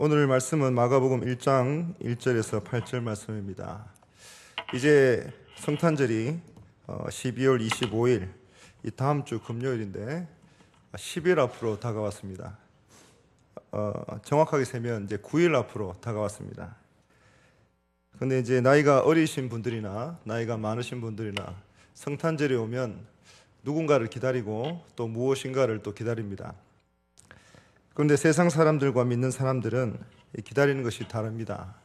오늘 말씀은 마가복음 1장 1절에서 8절 말씀입니다. 이제 성탄절이 12월 25일 이 다음 주 금요일인데 10일 앞으로 다가왔습니다. 정확하게 세면 이제 9일 앞으로 다가왔습니다. 근데 이제 나이가 어리신 분들이나 나이가 많으신 분들이나 성탄절이 오면 누군가를 기다리고 또 무엇인가를 또 기다립니다. 그런데 세상 사람들과 믿는 사람들은 기다리는 것이 다릅니다.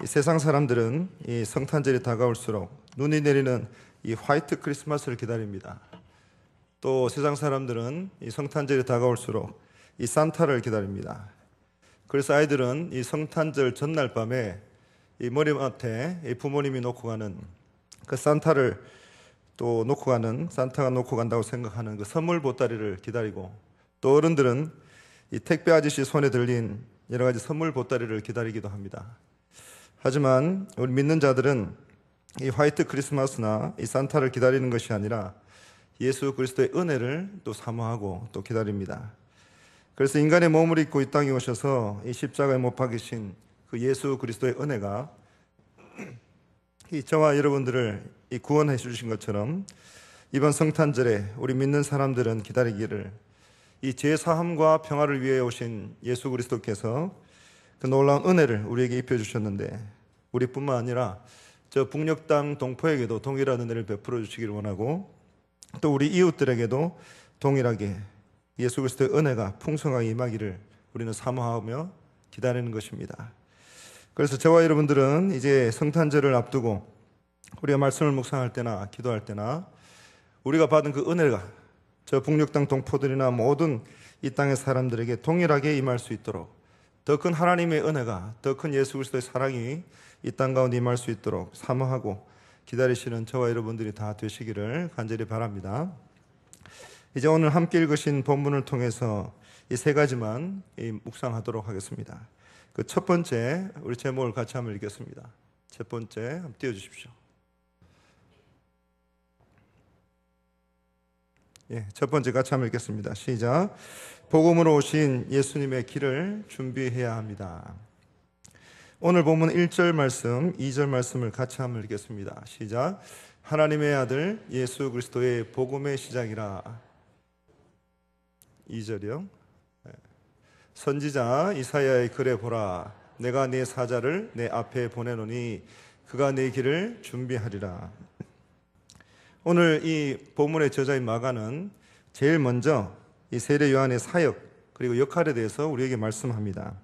이 세상 사람들은 이 성탄절이 다가올수록 눈이 내리는 이 화이트 크리스마스를 기다립니다. 또 세상 사람들은 이 성탄절이 다가올수록 이 산타를 기다립니다. 그래서 아이들은 이 성탄절 전날 밤에 이 머리맡에 이 부모님이 놓고 가는 그 산타를 또 놓고 가는, 산타가 놓고 간다고 생각하는 그 선물 보따리를 기다리고, 또 어른들은 이 택배 아저씨 손에 들린 여러 가지 선물 보따리를 기다리기도 합니다. 하지만 우리 믿는 자들은 이 화이트 크리스마스나 이 산타를 기다리는 것이 아니라 예수 그리스도의 은혜를 또 사모하고 또 기다립니다. 그래서 인간의 몸을 입고 이 땅에 오셔서 이 십자가에 못 박이신 그 예수 그리스도의 은혜가 이 저와 여러분들을 이 구원해 주신 것처럼 이번 성탄절에 우리 믿는 사람들은 기다리기를, 이 죄사함과 평화를 위해 오신 예수 그리스도께서 그 놀라운 은혜를 우리에게 입혀주셨는데, 우리뿐만 아니라 저 북녘 땅 동포에게도 동일한 은혜를 베풀어 주시기를 원하고, 또 우리 이웃들에게도 동일하게 예수 그리스도의 은혜가 풍성하게 임하기를 우리는 사모하며 기다리는 것입니다. 그래서 저와 여러분들은 이제 성탄절을 앞두고 우리가 말씀을 묵상할 때나 기도할 때나 우리가 받은 그 은혜가 저 북녘 땅 동포들이나 모든 이 땅의 사람들에게 동일하게 임할 수 있도록, 더 큰 하나님의 은혜가, 더 큰 예수 그리스도의 사랑이 이 땅 가운데 임할 수 있도록 사모하고 기다리시는 저와 여러분들이 다 되시기를 간절히 바랍니다. 이제 오늘 함께 읽으신 본문을 통해서 이 세 가지만 묵상하도록 하겠습니다. 그 첫 번째, 우리 제목을 같이 한번 읽겠습니다. 첫 번째, 한번 띄워주십시오. 첫 번째 같이 한번 읽겠습니다. 시작. 복음으로 오신 예수님의 길을 준비해야 합니다. 오늘 본문 1절 말씀, 2절 말씀을 같이 한번 읽겠습니다. 시작. 하나님의 아들 예수 그리스도의 복음의 시작이라. 2절이요. 선지자 이사야의 글에 보라, 내가 네 사자를 내 앞에 보내노니 그가 네 길을 준비하리라. 오늘 이 본문의 저자인 마가는 제일 먼저 이 세례 요한의 사역 그리고 역할에 대해서 우리에게 말씀합니다.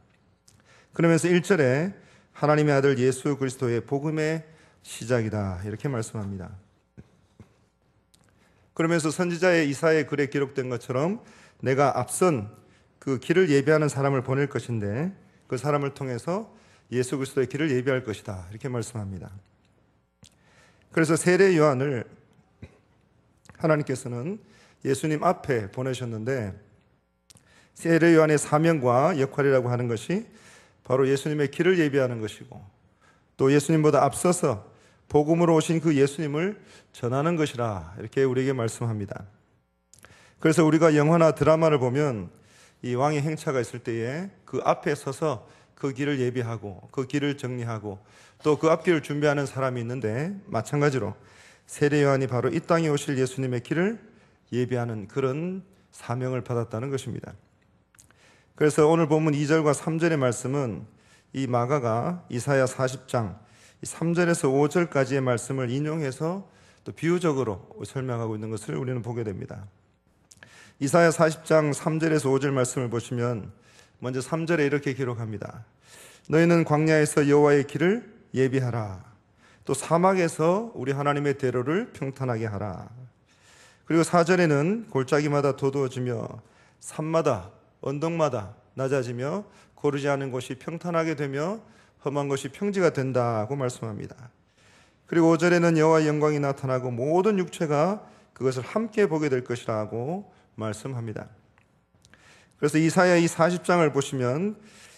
그러면서 1절에 하나님의 아들 예수 그리스도의 복음의 시작이다 이렇게 말씀합니다. 그러면서 선지자의 이사야의 글에 기록된 것처럼 내가 앞선 그 길을 예비하는 사람을 보낼 것인데 그 사람을 통해서 예수 그리스도의 길을 예비할 것이다 이렇게 말씀합니다. 그래서 세례 요한을 하나님께서는 예수님 앞에 보내셨는데, 세례 요한의 사명과 역할이라고 하는 것이 바로 예수님의 길을 예비하는 것이고, 또 예수님보다 앞서서 복음으로 오신 그 예수님을 전하는 것이라 이렇게 우리에게 말씀합니다. 그래서 우리가 영화나 드라마를 보면 이 왕의 행차가 있을 때에 그 앞에 서서 그 길을 예비하고 그 길을 정리하고 또 그 앞길을 준비하는 사람이 있는데, 마찬가지로 세례 요한이 바로 이 땅에 오실 예수님의 길을 예비하는 그런 사명을 받았다는 것입니다. 그래서 오늘 본문 2절과 3절의 말씀은 이 마가가 이사야 40장 3절에서 5절까지의 말씀을 인용해서 또 비유적으로 설명하고 있는 것을 우리는 보게 됩니다. 이사야 40장 3절에서 5절 말씀을 보시면 먼저 3절에 이렇게 기록합니다. 너희는 광야에서 여호와의 길을 예비하라. 또 사막에서 우리 하나님의 대로를 평탄하게 하라. 그리고 4절에는 골짜기마다 도두어지며 산마다 언덕마다 낮아지며 고르지 않은 곳이 평탄하게 되며 험한 것이 평지가 된다고 말씀합니다. 그리고 5절에는 여호와의 영광이 나타나고 모든 육체가 그것을 함께 보게 될 것이라고 말씀합니다. 그래서 이사야 이 40장을 보시면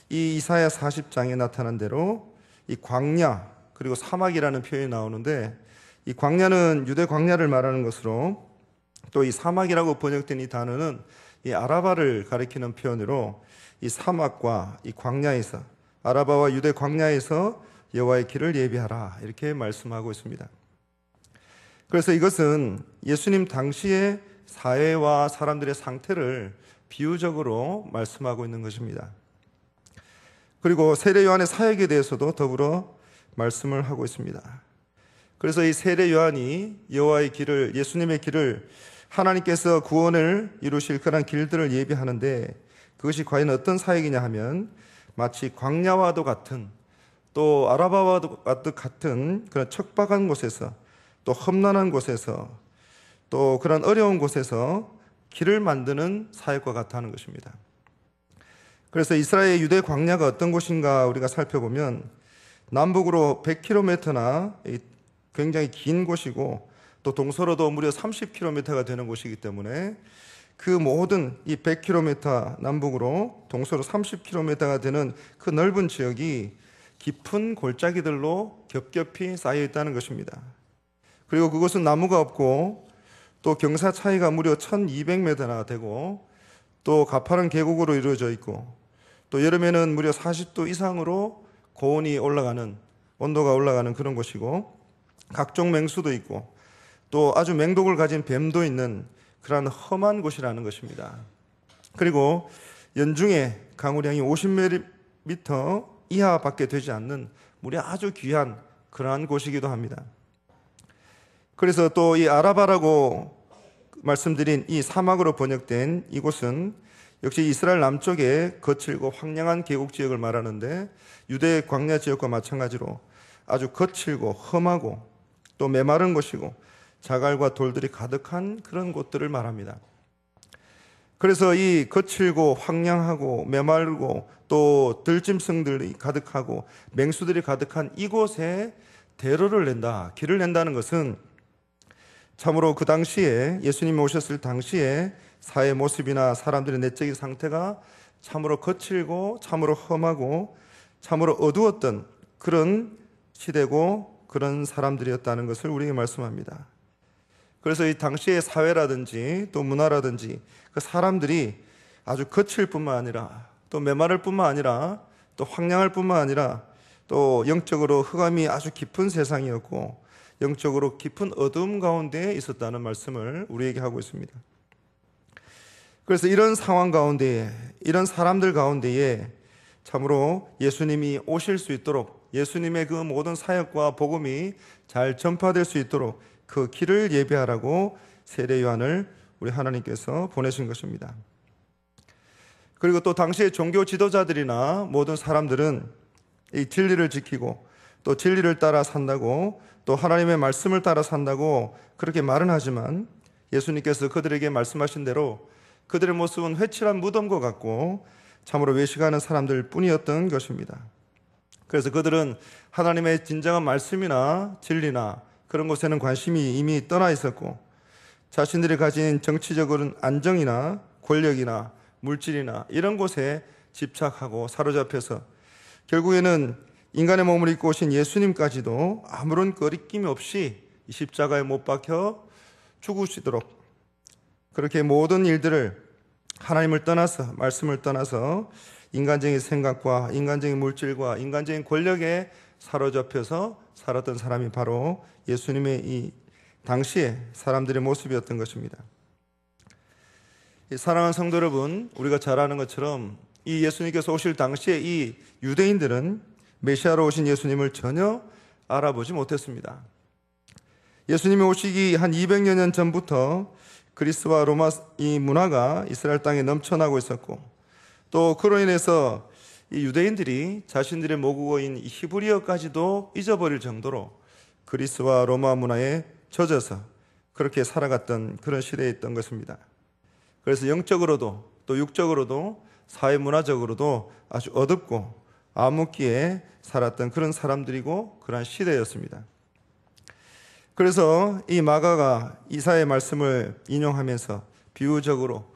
이 이사야 40장에 나타난 대로 이 광야 그리고 사막이라는 표현이 나오는데, 이 광야는 유대 광야를 말하는 것으로, 또 이 사막이라고 번역된 이 단어는 이 아라바를 가리키는 표현으로 이 사막과 이 광야에서, 아라바와 유대 광야에서 여호와의 길을 예비하라, 이렇게 말씀하고 있습니다. 그래서 이것은 예수님 당시의 사회와 사람들의 상태를 비유적으로 말씀하고 있는 것입니다. 그리고 세례 요한의 사역에 대해서도 더불어 말씀을 하고 있습니다. 그래서 이 세례 요한이 여호와의 길을, 예수님의 길을, 하나님께서 구원을 이루실 그런 길들을 예비하는데, 그것이 과연 어떤 사역이냐 하면 마치 광야와도 같은, 또 아라바와도 같은 그런 척박한 곳에서, 또 험난한 곳에서, 또 그런 어려운 곳에서 길을 만드는 사역과 같다는 것입니다. 그래서 이스라엘 유대 광야가 어떤 곳인가 우리가 살펴보면, 남북으로 100km나 굉장히 긴 곳이고, 또 동서로도 무려 30km가 되는 곳이기 때문에 그 모든 이 100km 남북으로 동서로 30km가 되는 그 넓은 지역이 깊은 골짜기들로 겹겹이 쌓여 있다는 것입니다. 그리고 그곳은 나무가 없고, 또 경사 차이가 무려 1200m나 되고, 또 가파른 계곡으로 이루어져 있고, 또 여름에는 무려 40도 이상으로 고온이 올라가는, 온도가 올라가는 그런 곳이고, 각종 맹수도 있고, 또 아주 맹독을 가진 뱀도 있는 그러한 험한 곳이라는 것입니다. 그리고 연중에 강우량이 50mm 이하밖에 되지 않는 무려 아주 귀한 그러한 곳이기도 합니다. 그래서 또 이 아라바라고 말씀드린 이 사막으로 번역된 이곳은 역시 이스라엘 남쪽의 거칠고 황량한 계곡 지역을 말하는데, 유대 광야 지역과 마찬가지로 아주 거칠고 험하고 또 메마른 곳이고 자갈과 돌들이 가득한 그런 곳들을 말합니다. 그래서 이 거칠고 황량하고 메마르고 또 들짐승들이 가득하고 맹수들이 가득한 이곳에 대로를 낸다, 길을 낸다는 것은 참으로 그 당시에, 예수님이 오셨을 당시에 사회 모습이나 사람들의 내적인 상태가 참으로 거칠고 참으로 험하고 참으로 어두웠던 그런 시대고 그런 사람들이었다는 것을 우리에게 말씀합니다. 그래서 이 당시의 사회라든지 또 문화라든지 그 사람들이 아주 거칠 뿐만 아니라, 또 메마를 뿐만 아니라, 또 황량할 뿐만 아니라, 또 영적으로 흑암이 아주 깊은 세상이었고 영적으로 깊은 어둠 가운데 있었다는 말씀을 우리에게 하고 있습니다. 그래서 이런 상황 가운데에, 이런 사람들 가운데에 참으로 예수님이 오실 수 있도록, 예수님의 그 모든 사역과 복음이 잘 전파될 수 있도록 그 길을 예비하라고 세례 요한을 우리 하나님께서 보내신 것입니다. 그리고 또 당시의 종교 지도자들이나 모든 사람들은 이 진리를 지키고 또 진리를 따라 산다고, 또 하나님의 말씀을 따라 산다고 그렇게 말은 하지만, 예수님께서 그들에게 말씀하신 대로 그들의 모습은 회칠한 무덤과 같고 참으로 외식하는 사람들 뿐이었던 것입니다. 그래서 그들은 하나님의 진정한 말씀이나 진리나 그런 곳에는 관심이 이미 떠나 있었고, 자신들이 가진 정치적인 안정이나 권력이나 물질이나 이런 곳에 집착하고 사로잡혀서 결국에는 인간의 몸을 입고 오신 예수님까지도 아무런 거리낌이 없이 십자가에 못 박혀 죽으시도록, 그렇게 모든 일들을 하나님을 떠나서, 말씀을 떠나서 인간적인 생각과 인간적인 물질과 인간적인 권력에 사로잡혀서 살았던 사람이 바로 예수님의 이 당시의 사람들의 모습이었던 것입니다. 사랑하는 성도 여러분, 우리가 잘 아는 것처럼 이 예수님께서 오실 당시에 이 유대인들은 메시아로 오신 예수님을 전혀 알아보지 못했습니다. 예수님이 오시기 한 200여 년 전부터 그리스와 로마 이 문화가 이스라엘 땅에 넘쳐나고 있었고, 또 그로 인해서 이 유대인들이 자신들의 모국어인 히브리어까지도 잊어버릴 정도로 그리스와 로마 문화에 젖어서 그렇게 살아갔던 그런 시대에 있던 것입니다. 그래서 영적으로도 또 육적으로도 사회문화적으로도 아주 어둡고 암흑기에 살았던 그런 사람들이고 그러한 시대였습니다. 그래서 이 마가가 이사야의 말씀을 인용하면서 비유적으로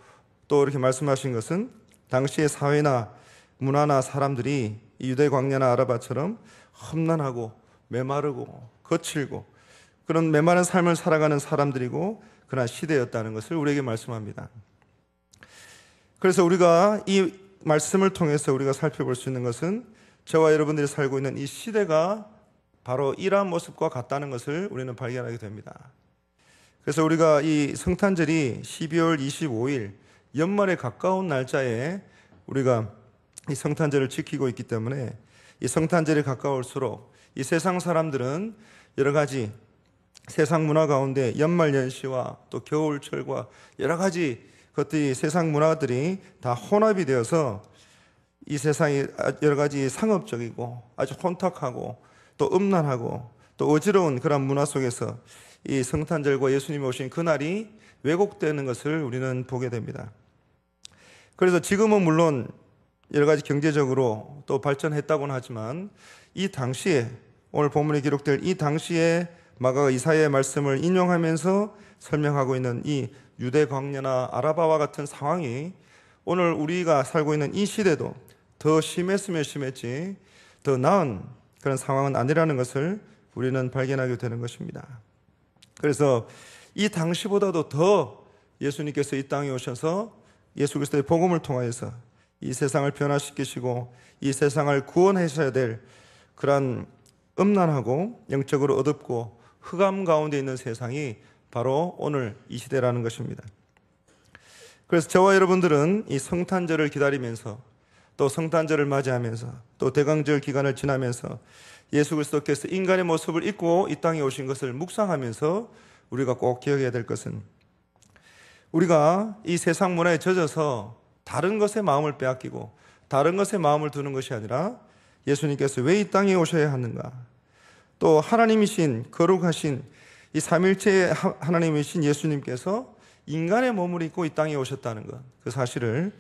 또 이렇게 말씀하신 것은, 당시의 사회나 문화나 사람들이 이 유대 광야나 아라바처럼 험난하고 메마르고 거칠고 그런 메마른 삶을 살아가는 사람들이고 그러한 시대였다는 것을 우리에게 말씀합니다. 그래서 우리가 이 말씀을 통해서 우리가 살펴볼 수 있는 것은 저와 여러분들이 살고 있는 이 시대가 바로 이러한 모습과 같다는 것을 우리는 발견하게 됩니다. 그래서 우리가 이 성탄절이 12월 25일 연말에 가까운 날짜에 우리가 이 성탄절을 지키고 있기 때문에 이 성탄절이 가까울수록 이 세상 사람들은 여러 가지 세상 문화 가운데 연말연시와 또 겨울철과 여러 가지 것들이 세상 문화들이 다 혼합이 되어서 이 세상이 여러 가지 상업적이고 아주 혼탁하고 또 음란하고 또 어지러운 그런 문화 속에서 이 성탄절과 예수님이 오신 그날이 왜곡되는 것을 우리는 보게 됩니다. 그래서 지금은 물론 여러 가지 경제적으로 또 발전했다고는 하지만 이 당시에 오늘 본문에 기록될 이 당시에 마가가 이사야의 말씀을 인용하면서 설명하고 있는 이 유대 광야나 아라바와 같은 상황이 오늘 우리가 살고 있는 이 시대도 더 심했으면 심했지 더 나은 그런 상황은 아니라는 것을 우리는 발견하게 되는 것입니다. 그래서 이 당시보다도 더 예수님께서 이 땅에 오셔서 예수 그리스도의 복음을 통하여서 이 세상을 변화시키시고 이 세상을 구원하셔야 될 그런 음란하고 영적으로 어둡고 흑암 가운데 있는 세상이 바로 오늘 이 시대라는 것입니다. 그래서 저와 여러분들은 이 성탄절을 기다리면서 또 성탄절을 맞이하면서 또 대강절 기간을 지나면서 예수 그리스도께서 인간의 모습을 입고 이 땅에 오신 것을 묵상하면서 우리가 꼭 기억해야 될 것은 우리가 이 세상 문화에 젖어서 다른 것에 마음을 빼앗기고 다른 것에 마음을 두는 것이 아니라 예수님께서 왜 이 땅에 오셔야 하는가, 또 하나님이신 거룩하신 이 삼일체의 하나님이신 예수님께서 인간의 몸을 입고 이 땅에 오셨다는 것, 그 사실을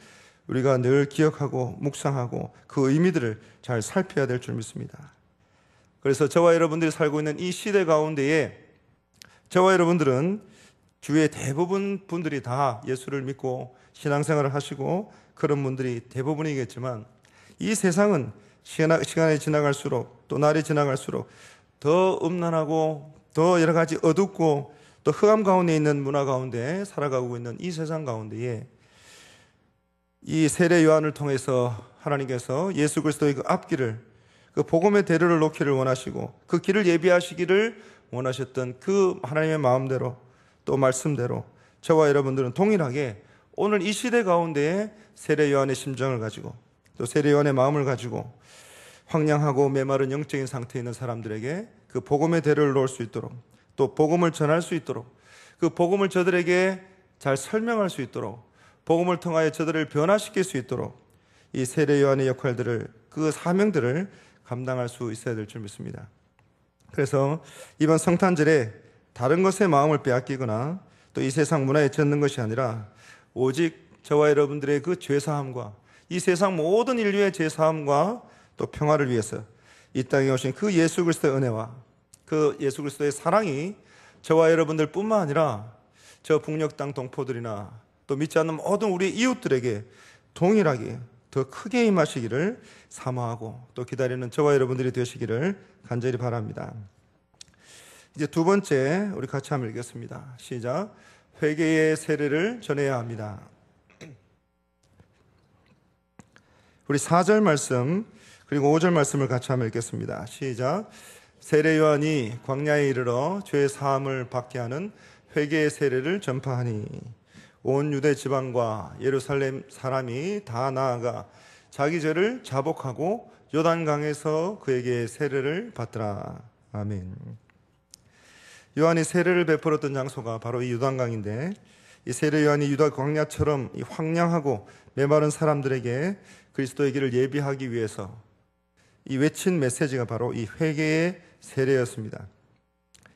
우리가 늘 기억하고 묵상하고 그 의미들을 잘 살펴야 될 줄 믿습니다. 그래서 저와 여러분들이 살고 있는 이 시대 가운데에 저와 여러분들은 주위의 대부분 분들이 다 예수를 믿고 신앙생활을 하시고 그런 분들이 대부분이겠지만 이 세상은 시간이 지나갈수록 또 날이 지나갈수록 더 음란하고 더 여러 가지 어둡고 또 흑암 가운데 있는 문화 가운데 살아가고 있는 이 세상 가운데에 이 세례 요한을 통해서 하나님께서 예수 그리스도의 그 앞길을, 그 복음의 대로를 놓기를 원하시고 그 길을 예비하시기를 원하셨던 그 하나님의 마음대로 또 말씀대로 저와 여러분들은 동일하게 오늘 이 시대 가운데에 세례 요한의 심정을 가지고 또 세례 요한의 마음을 가지고 황량하고 메마른 영적인 상태에 있는 사람들에게 그 복음의 대로를 놓을 수 있도록 또 복음을 전할 수 있도록 그 복음을 저들에게 잘 설명할 수 있도록 복음을 통하여 저들을 변화시킬 수 있도록 이 세례 요한의 역할들을, 그 사명들을 감당할 수 있어야 될 줄 믿습니다. 그래서 이번 성탄절에 다른 것에 마음을 빼앗기거나 또 이 세상 문화에 젖는 것이 아니라 오직 저와 여러분들의 그 죄사함과 이 세상 모든 인류의 죄사함과 또 평화를 위해서 이 땅에 오신 그 예수 그리스도의 은혜와 그 예수 그리스도의 사랑이 저와 여러분들 뿐만 아니라 저 북녘 땅 동포들이나 또 믿지 않는 모든 우리 이웃들에게 동일하게 더 크게 임하시기를 사모하고 또 기다리는 저와 여러분들이 되시기를 간절히 바랍니다. 이제 두 번째 우리 같이 한번 읽겠습니다. 시작. 회개의 세례를 전해야 합니다. 우리 4절 말씀 그리고 5절 말씀을 같이 한번 읽겠습니다. 시작. 세례 요한이 광야에 이르러 죄 사함을 받게 하는 회개의 세례를 전파하니 온 유대 지방과 예루살렘 사람이 다 나아가 자기 죄를 자복하고 요단강에서 그에게 세례를 받더라. 아멘. 요한이 세례를 베풀었던 장소가 바로 이 요단강인데 이 세례 요한이 유다 광야처럼 이 황량하고 메마른 사람들에게 그리스도의 길을 예비하기 위해서 이 외친 메시지가 바로 이 회개의 세례였습니다.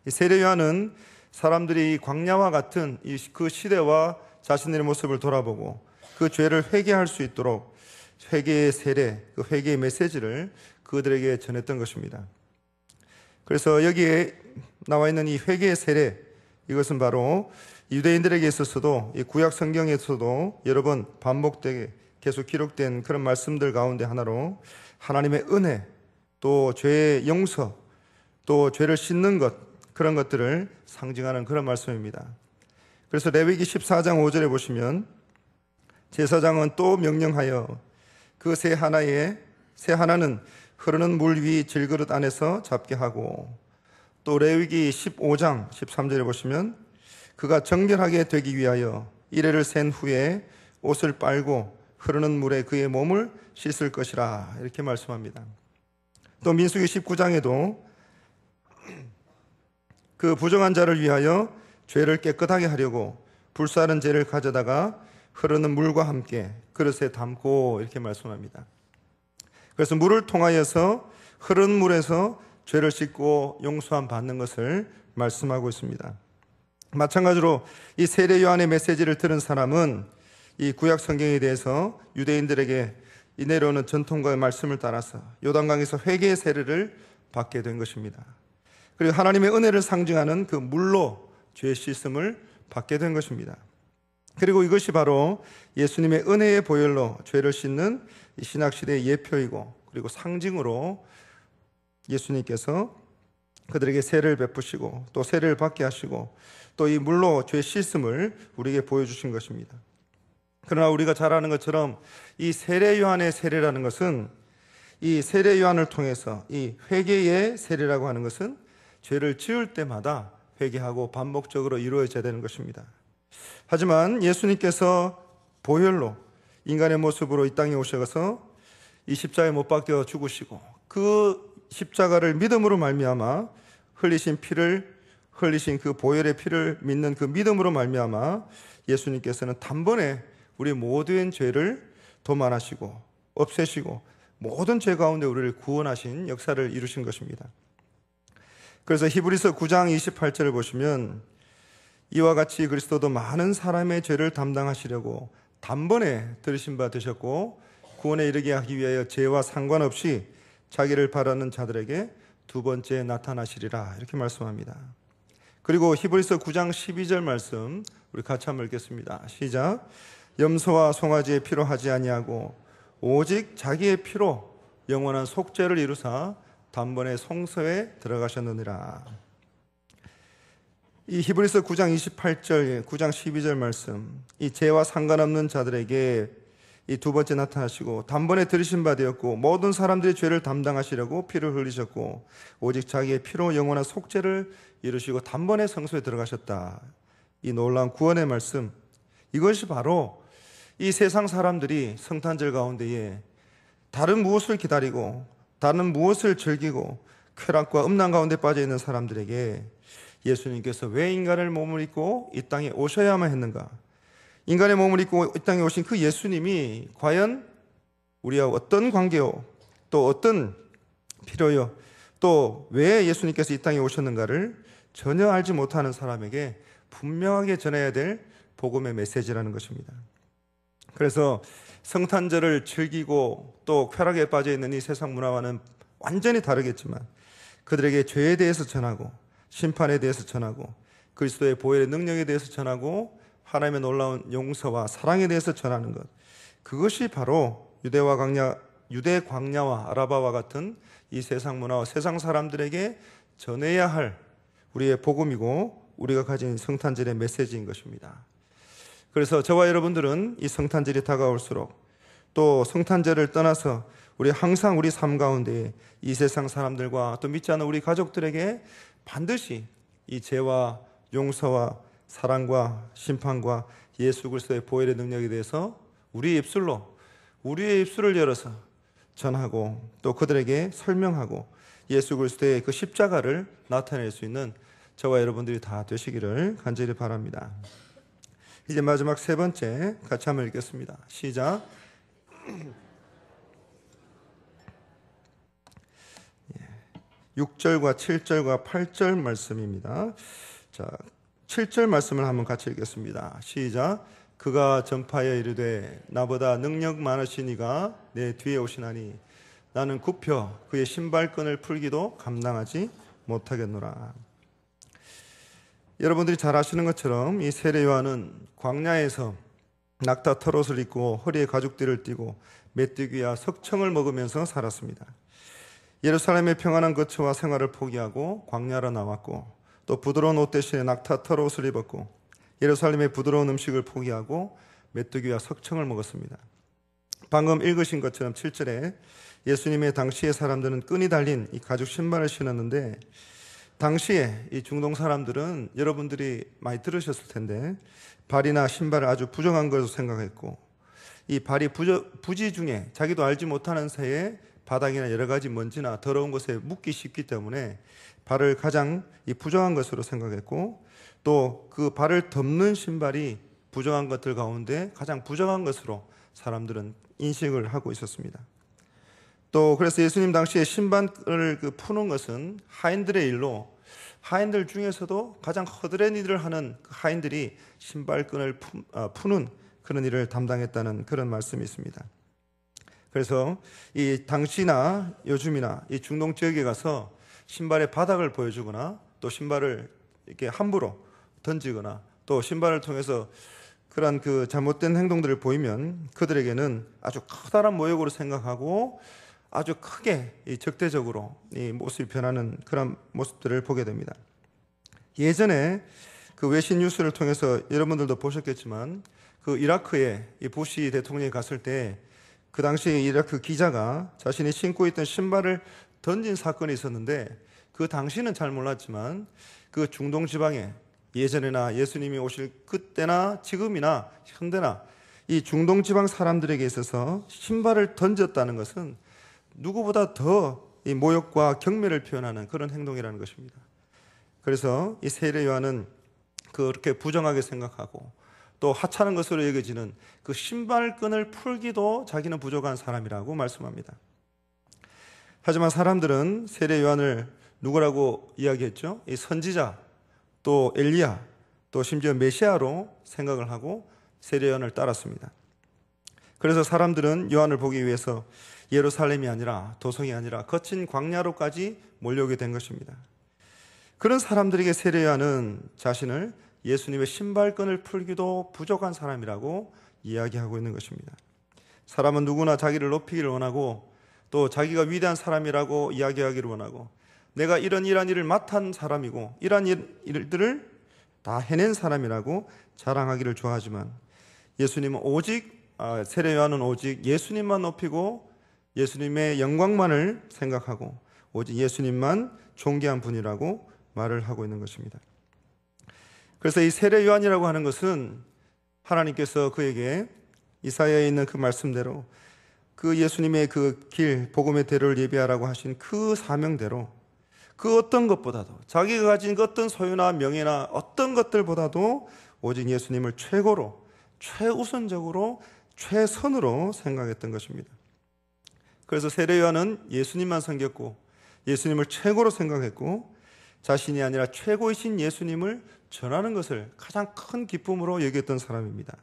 이 세례 요한은 사람들이 광야와 같은 그 시대와 자신의 모습을 돌아보고 그 죄를 회개할 수 있도록 회개의 세례, 그 회개의 메시지를 그들에게 전했던 것입니다. 그래서 여기에 나와 있는 이 회개의 세례, 이것은 바로 유대인들에게 있어서도 이 구약 성경에서도 여러 번 반복되게 계속 기록된 그런 말씀들 가운데 하나로 하나님의 은혜, 또 죄의 용서, 또 죄를 씻는 것, 그런 것들을 상징하는 그런 말씀입니다. 그래서 레위기 14장 5절에 보시면 제사장은 또 명령하여 그 새 하나는 흐르는 물 위 질그릇 안에서 잡게 하고, 또 레위기 15장 13절에 보시면 그가 정결하게 되기 위하여 이레를 센 후에 옷을 빨고 흐르는 물에 그의 몸을 씻을 것이라, 이렇게 말씀합니다. 또 민수기 19장에도 그 부정한 자를 위하여 죄를 깨끗하게 하려고 불사른 재를 가져다가 흐르는 물과 함께 그릇에 담고, 이렇게 말씀합니다. 그래서 물을 통하여서 흐르는 물에서 죄를 씻고 용서함 받는 것을 말씀하고 있습니다. 마찬가지로 이 세례 요한의 메시지를 들은 사람은 이 구약 성경에 대해서 유대인들에게 이 내려오는 전통과의 말씀을 따라서 요단강에서 회개의 세례를 받게 된 것입니다. 그리고 하나님의 은혜를 상징하는 그 물로 죄 씻음을 받게 된 것입니다. 그리고 이것이 바로 예수님의 은혜의 보혈로 죄를 씻는 이 신약시대의 예표이고, 그리고 상징으로 예수님께서 그들에게 세례를 베푸시고 또 세례를 받게 하시고 또 이 물로 죄 씻음을 우리에게 보여주신 것입니다. 그러나 우리가 잘 아는 것처럼 이 세례 요한의 세례라는 것은, 이 세례 요한을 통해서 이 회개의 세례라고 하는 것은 죄를 지을 때마다 회개하고 반복적으로 이루어져야 되는 것입니다. 하지만 예수님께서 보혈로 인간의 모습으로 이 땅에 오셔서 이 십자가에 못 박혀 죽으시고 그 십자가를 믿음으로 말미암아 흘리신 그 보혈의 피를 믿는 그 믿음으로 말미암아 예수님께서는 단번에 우리 모든 죄를 도말하시고 없애시고 모든 죄 가운데 우리를 구원하신 역사를 이루신 것입니다. 그래서 히브리서 9장 28절을 보시면 이와 같이 그리스도도 많은 사람의 죄를 담당하시려고 단번에 들으신 바 되셨고 구원에 이르게 하기 위하여 죄와 상관없이 자기를 바라는 자들에게 두 번째 나타나시리라, 이렇게 말씀합니다. 그리고 히브리서 9장 12절 말씀 우리 같이 한번 읽겠습니다. 시작. 염소와 송아지의 피로 하지 아니하고 오직 자기의 피로 영원한 속죄를 이루사 단번에 성소에 들어가셨느니라. 이 히브리서 9장 28절, 9장 12절 말씀, 이 죄와 상관없는 자들에게 이 두 번째 나타나시고 단번에 들으신 바 되었고 모든 사람들의 죄를 담당하시려고 피를 흘리셨고 오직 자기의 피로 영원한 속죄를 이루시고 단번에 성소에 들어가셨다. 이 놀라운 구원의 말씀, 이것이 바로 이 세상 사람들이 성탄절 가운데에 다른 무엇을 기다리고 다른 무엇을 즐기고 쾌락과 음란 가운데 빠져 있는 사람들에게 예수님께서 왜 인간의 몸을 입고 이 땅에 오셔야만 했는가, 인간의 몸을 입고 이 땅에 오신 그 예수님이 과연 우리와 어떤 관계요, 또 어떤 필요요, 또 왜 예수님께서 이 땅에 오셨는가를 전혀 알지 못하는 사람에게 분명하게 전해야 될 복음의 메시지라는 것입니다. 그래서 성탄절을 즐기고 또 쾌락에 빠져 있는 이 세상 문화와는 완전히 다르겠지만 그들에게 죄에 대해서 전하고 심판에 대해서 전하고 그리스도의 보혈의 능력에 대해서 전하고 하나님의 놀라운 용서와 사랑에 대해서 전하는 것, 그것이 바로 유대 광야와 아라바와 같은 이 세상 문화와 세상 사람들에게 전해야 할 우리의 복음이고 우리가 가진 성탄절의 메시지인 것입니다. 그래서 저와 여러분들은 이 성탄절이 다가올수록 또 성탄절을 떠나서 우리 항상 우리 삶 가운데 이 세상 사람들과 또 믿지 않는 우리 가족들에게 반드시 이 죄와 용서와 사랑과 심판과 예수 그리스도의 보혈의 능력에 대해서 우리의 입술을 열어서 전하고 또 그들에게 설명하고 예수 그리스도의 그 십자가를 나타낼 수 있는 저와 여러분들이 다 되시기를 간절히 바랍니다. 이제 마지막 세 번째 같이 한번 읽겠습니다. 시작. 6절과 7절과 8절 말씀입니다. 자, 7절 말씀을 한번 같이 읽겠습니다. 시작. 그가 전파하여 이르되 나보다 능력 많으신 이가 내 뒤에 오시나니 나는 굽혀 그의 신발끈을 풀기도 감당하지 못하겠노라. 여러분들이 잘 아시는 것처럼 이 세례 요한은 광야에서 낙타 털옷을 입고 허리에 가죽띠를 띠고 메뚜기와 석청을 먹으면서 살았습니다. 예루살렘의 평안한 거처와 생활을 포기하고 광야로 나왔고 또 부드러운 옷 대신에 낙타 털옷을 입었고 예루살렘의 부드러운 음식을 포기하고 메뚜기와 석청을 먹었습니다. 방금 읽으신 것처럼 7절에 예수님의 당시의 사람들은 끈이 달린 이 가죽 신발을 신었는데, 당시에 이 중동 사람들은 여러분들이 많이 들으셨을 텐데 발이나 신발을 아주 부정한 것으로 생각했고, 이 발이 부지 중에 자기도 알지 못하는 새에 바닥이나 여러 가지 먼지나 더러운 곳에 묻기 쉽기 때문에 발을 가장 이 부정한 것으로 생각했고, 또 그 발을 덮는 신발이 부정한 것들 가운데 가장 부정한 것으로 사람들은 인식을 하고 있었습니다. 또 그래서 예수님 당시에 신발을 푸는 것은 하인들의 일로, 하인들 중에서도 가장 허드렛 일을 하는 그 하인들이 신발끈을 푸는 그런 일을 담당했다는 그런 말씀이 있습니다. 그래서 이 당시나 요즘이나 이 중동 지역에 가서 신발의 바닥을 보여주거나 또 신발을 이렇게 함부로 던지거나 또 신발을 통해서 그런 그 잘못된 행동들을 보이면 그들에게는 아주 커다란 모욕으로 생각하고 아주 크게 적대적으로 이 모습이 변하는 그런 모습들을 보게 됩니다. 예전에 그 외신 뉴스를 통해서 여러분들도 보셨겠지만 그 이라크에 이 부시 대통령이 갔을 때 그 당시 이라크 기자가 자신이 신고 있던 신발을 던진 사건이 있었는데, 그 당시는 잘 몰랐지만 그 중동 지방에 예전에나 예수님이 오실 그때나 지금이나 현대나 이 중동 지방 사람들에게 있어서 신발을 던졌다는 것은 누구보다 더 이 모욕과 경멸을 표현하는 그런 행동이라는 것입니다. 그래서 이 세례 요한은 그렇게 부정하게 생각하고 또 하찮은 것으로 여겨지는 그 신발끈을 풀기도 자기는 부족한 사람이라고 말씀합니다. 하지만 사람들은 세례 요한을 누구라고 이야기했죠? 이 선지자, 또 엘리야, 또 심지어 메시아로 생각을 하고 세례 요한을 따랐습니다. 그래서 사람들은 요한을 보기 위해서 예루살렘이 아니라, 도성이 아니라 거친 광야로까지 몰려오게 된 것입니다. 그런 사람들에게 세례 요한은 자신을 예수님의 신발끈을 풀기도 부족한 사람이라고 이야기하고 있는 것입니다. 사람은 누구나 자기를 높이기를 원하고 또 자기가 위대한 사람이라고 이야기하기를 원하고, 내가 이런 일을 맡은 사람이고 이러한 일들을 다 해낸 사람이라고 자랑하기를 좋아하지만, 예수님은 세례 요한은 오직 예수님만 높이고 예수님의 영광만을 생각하고 오직 예수님만 존귀한 분이라고 말을 하고 있는 것입니다. 그래서 이 세례 요한이라고 하는 것은 하나님께서 그에게 이사야에 있는 그 말씀대로 그 예수님의 그 길, 복음의 대로를 예비하라고 하신 그 사명대로 그 어떤 것보다도, 자기가 가진 그 어떤 소유나 명예나 어떤 것들보다도 오직 예수님을 최고로, 최우선적으로, 최선으로 생각했던 것입니다. 그래서 세례 요한은 예수님만 섬겼고 예수님을 최고로 생각했고 자신이 아니라 최고이신 예수님을 전하는 것을 가장 큰 기쁨으로 여겼던 사람입니다.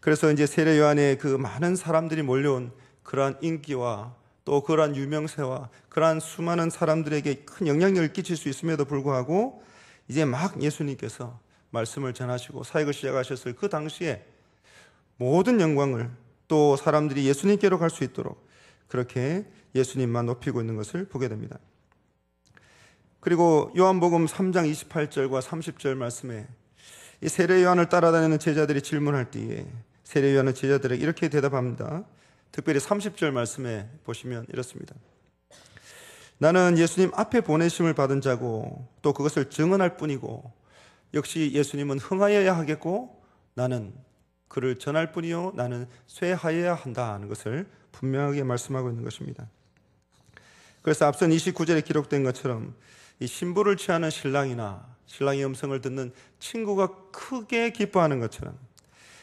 그래서 이제 세례 요한의 그 많은 사람들이 몰려온 그러한 인기와 또 그러한 유명세와 그러한 수많은 사람들에게 큰 영향력을 끼칠 수 있음에도 불구하고 이제 막 예수님께서 말씀을 전하시고 사역을 시작하셨을 그 당시에 모든 영광을 또 사람들이 예수님께로 갈 수 있도록 그렇게 예수님만 높이고 있는 것을 보게 됩니다. 그리고 요한복음 3장 28절과 30절 말씀에 이 세례 요한을 따라다니는 제자들이 질문할 때에 세례 요한은 제자들에게 이렇게 대답합니다. 특별히 30절 말씀에 보시면 이렇습니다. 나는 예수님 앞에 보내심을 받은 자고 또 그것을 증언할 뿐이고 역시 예수님은 흥하여야 하겠고 나는 그를 전할 뿐이요 나는 쇠하여야 한다는 것을 분명하게 말씀하고 있는 것입니다. 그래서 앞선 29절에 기록된 것처럼 이 신부를 취하는 신랑이나 신랑의 음성을 듣는 친구가 크게 기뻐하는 것처럼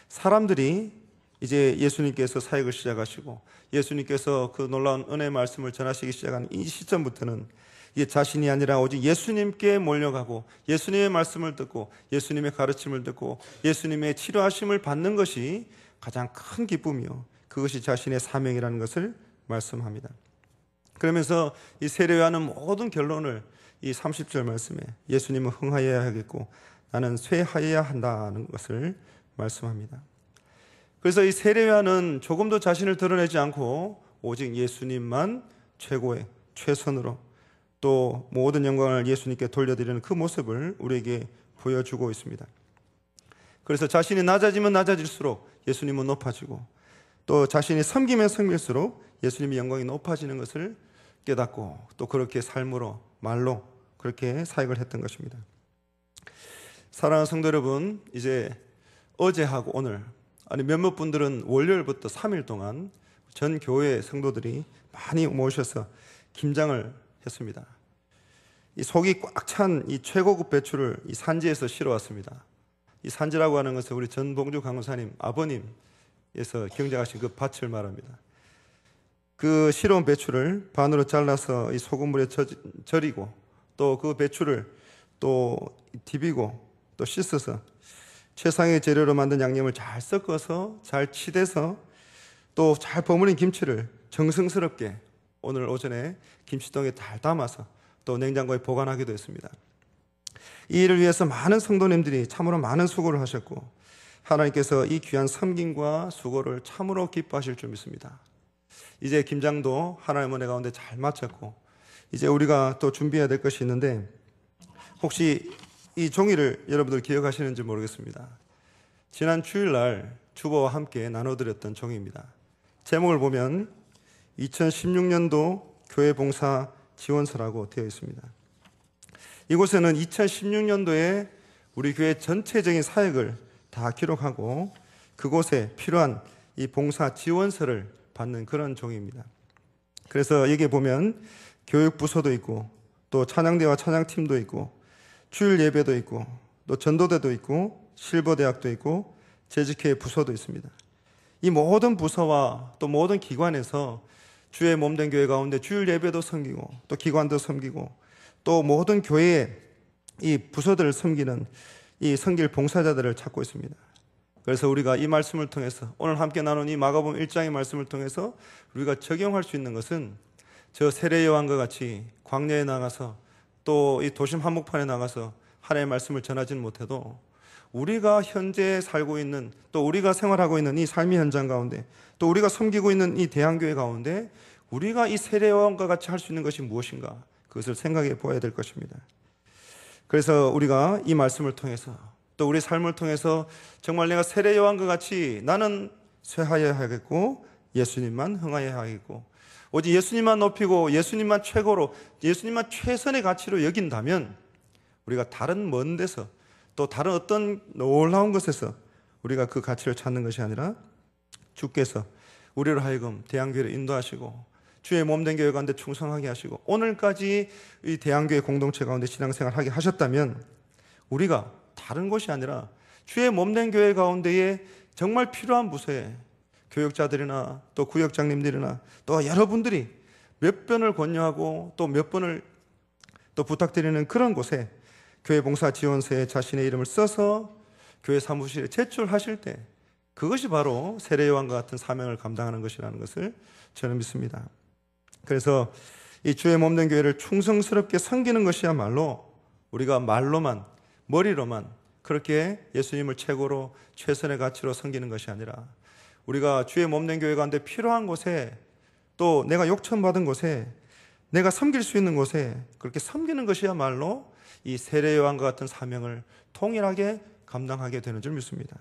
사람들이 이제 예수님께서 사역을 시작하시고 예수님께서 그 놀라운 은혜의 말씀을 전하시기 시작하는 이 시점부터는 이제 자신이 아니라 오직 예수님께 몰려가고 예수님의 말씀을 듣고 예수님의 가르침을 듣고 예수님의 치료하심을 받는 것이 가장 큰 기쁨이요 그것이 자신의 사명이라는 것을 말씀합니다. 그러면서 이 세례 요한은 모든 결론을 이 30절 말씀에 예수님은 흥하여야 하겠고 나는 쇠하여야 한다는 것을 말씀합니다. 그래서 이 세례 요한은 조금도 자신을 드러내지 않고 오직 예수님만 최고의 최선으로 또 모든 영광을 예수님께 돌려드리는 그 모습을 우리에게 보여주고 있습니다. 그래서 자신이 낮아지면 낮아질수록 예수님은 높아지고 또 자신이 섬기면 섬길수록 예수님의 영광이 높아지는 것을 깨닫고 또 그렇게 삶으로 말로 그렇게 사역을 했던 것입니다. 사랑하는 성도 여러분, 이제 어제하고 오늘 아니 몇몇 분들은 월요일부터 3일 동안 전 교회 성도들이 많이 모셔서 김장을 했습니다. 이 속이 꽉 찬 이 최고급 배추를 이 산지에서 실어왔습니다. 이 산지라고 하는 것은 우리 전봉주 강사님 아버님에서 경작하신 그 밭을 말합니다. 그 실어온 배추를 반으로 잘라서 이 소금물에 절이고 또 그 배추를 또 디비고 또 씻어서 최상의 재료로 만든 양념을 잘 섞어서 잘 치대서 또 잘 버무린 김치를 정성스럽게 오늘 오전에 김치통에 잘 담아서 또 냉장고에 보관하기도 했습니다. 이 일을 위해서 많은 성도님들이 참으로 많은 수고를 하셨고 하나님께서 이 귀한 섬김과 수고를 참으로 기뻐하실 줄 믿습니다. 이제 김장도 하나님의 은혜 가운데 잘 마쳤고 이제 우리가 또 준비해야 될 것이 있는데 혹시 이 종이를 여러분들 기억하시는지 모르겠습니다. 지난 주일날 주보와 함께 나눠드렸던 종이입니다. 제목을 보면 2016년도 교회 봉사 지원서라고 되어 있습니다. 이곳에는 2016년도에 우리 교회 전체적인 사역을 다 기록하고 그곳에 필요한 이 봉사 지원서를 받는 그런 종이입니다. 그래서 여기에 보면 교육부서도 있고 또 찬양대와 찬양팀도 있고 주일 예배도 있고 또 전도대도 있고 실버대학도 있고 재직회 부서도 있습니다. 이 모든 부서와 또 모든 기관에서 주의 몸된 교회 가운데 주일 예배도 섬기고 또 기관도 섬기고 또 모든 교회의 이 부서들을 섬기는 이 섬길 봉사자들을 찾고 있습니다. 그래서 우리가 이 말씀을 통해서 오늘 함께 나눈 이 마가복음 1장의 말씀을 통해서 우리가 적용할 수 있는 것은 저 세례 요한과 같이 광야에 나가서 또 이 도심 한복판에 나가서 하나님의 말씀을 전하지는 못해도 우리가 현재 살고 있는 또 우리가 생활하고 있는 이 삶의 현장 가운데 또 우리가 섬기고 있는 이 대한교회 가운데 우리가 이 세례 요한과 같이 할 수 있는 것이 무엇인가 그것을 생각해 보아야 될 것입니다. 그래서 우리가 이 말씀을 통해서 또 우리 삶을 통해서 정말 내가 세례 요한과 같이 나는 쇠하여야 하겠고 예수님만 흥하여야 하겠고 오직 예수님만 높이고 예수님만 최고로 예수님만 최선의 가치로 여긴다면 우리가 다른 먼 데서 또 다른 어떤 놀라운 것에서 우리가 그 가치를 찾는 것이 아니라 주께서 우리로 하여금 대한교회를 인도하시고 주의 몸된 교회 가운데 충성하게 하시고 오늘까지 이 대한교회 공동체 가운데 신앙생활하게 하셨다면 우리가 다른 곳이 아니라 주의 몸된 교회 가운데에 정말 필요한 부서에 교육자들이나 또 구역장님들이나 또 여러분들이 몇 번을 권유하고 또 몇 번을 또 부탁드리는 그런 곳에 교회 봉사 지원서에 자신의 이름을 써서 교회 사무실에 제출하실 때 그것이 바로 세례 요한과 같은 사명을 감당하는 것이라는 것을 저는 믿습니다. 그래서 이 주의 몸된 교회를 충성스럽게 섬기는 것이야말로 우리가 말로만 머리로만 그렇게 예수님을 최고로 최선의 가치로 섬기는 것이 아니라 우리가 주의 몸된 교회 가운데 필요한 곳에 또 내가 욕천받은 곳에 내가 섬길 수 있는 곳에 그렇게 섬기는 것이야말로 이 세례 요한과 같은 사명을 통일하게 감당하게 되는 줄 믿습니다.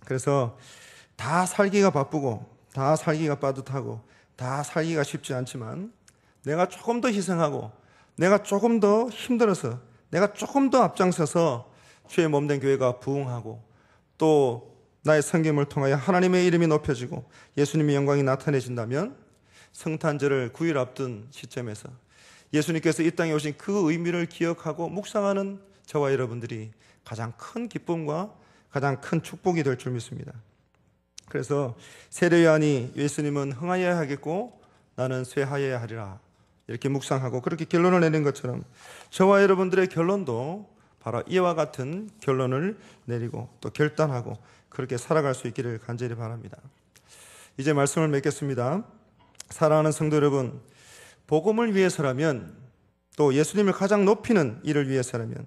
그래서 다 살기가 바쁘고 다 살기가 빠듯하고 다 살기가 쉽지 않지만 내가 조금 더 희생하고 내가 조금 더 힘들어서 내가 조금 더 앞장서서 주의 몸된 교회가 부흥하고 또 나의 섬김을 통하여 하나님의 이름이 높여지고 예수님의 영광이 나타내진다면 성탄절을 9일 앞둔 시점에서 예수님께서 이 땅에 오신 그 의미를 기억하고 묵상하는 저와 여러분들이 가장 큰 기쁨과 가장 큰 축복이 될 줄 믿습니다. 그래서 세례 요한이 예수님은 흥하여야 하겠고 나는 쇠하여야 하리라 이렇게 묵상하고 그렇게 결론을 내린 것처럼 저와 여러분들의 결론도 바로 이와 같은 결론을 내리고 또 결단하고 그렇게 살아갈 수 있기를 간절히 바랍니다. 이제 말씀을 맺겠습니다. 사랑하는 성도 여러분, 복음을 위해서라면 또 예수님을 가장 높이는 일을 위해서라면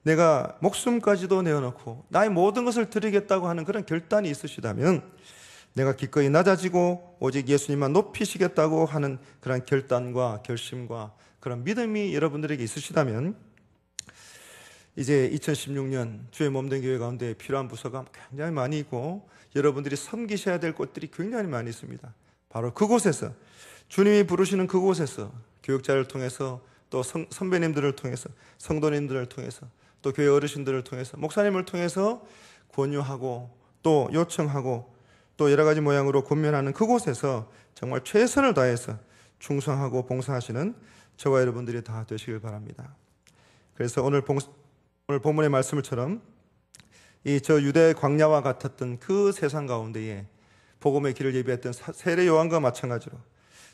내가 목숨까지도 내어놓고 나의 모든 것을 드리겠다고 하는 그런 결단이 있으시다면 내가 기꺼이 낮아지고 오직 예수님만 높이시겠다고 하는 그런 결단과 결심과 그런 믿음이 여러분들에게 있으시다면 이제 2016년 주의 몸된 교회 가운데 필요한 부서가 굉장히 많이 있고 여러분들이 섬기셔야 될 곳들이 굉장히 많이 있습니다. 바로 그곳에서 주님이 부르시는 그곳에서 교육자를 통해서 또 선배님들을 통해서 성도님들을 통해서 또 교회 어르신들을 통해서 목사님을 통해서 권유하고 또 요청하고 또 여러 가지 모양으로 권면하는 그곳에서 정말 최선을 다해서 충성하고 봉사하시는 저와 여러분들이 다 되시길 바랍니다. 그래서 오늘 본문의 말씀처럼 이 저 유대 광야와 같았던 그 세상 가운데에 복음의 길을 예비했던 세례 요한과 마찬가지로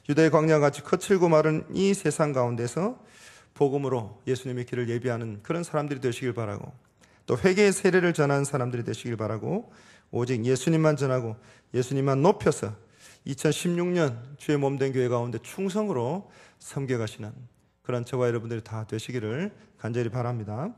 유대 광야와 같이 거칠고 마른 이 세상 가운데서 복음으로 예수님의 길을 예비하는 그런 사람들이 되시길 바라고 또 회개의 세례를 전하는 사람들이 되시길 바라고 오직 예수님만 전하고 예수님만 높여서 2016년 주의 몸된 교회 가운데 충성으로 섬겨가시는 그런 저와 여러분들이 다 되시기를 간절히 바랍니다.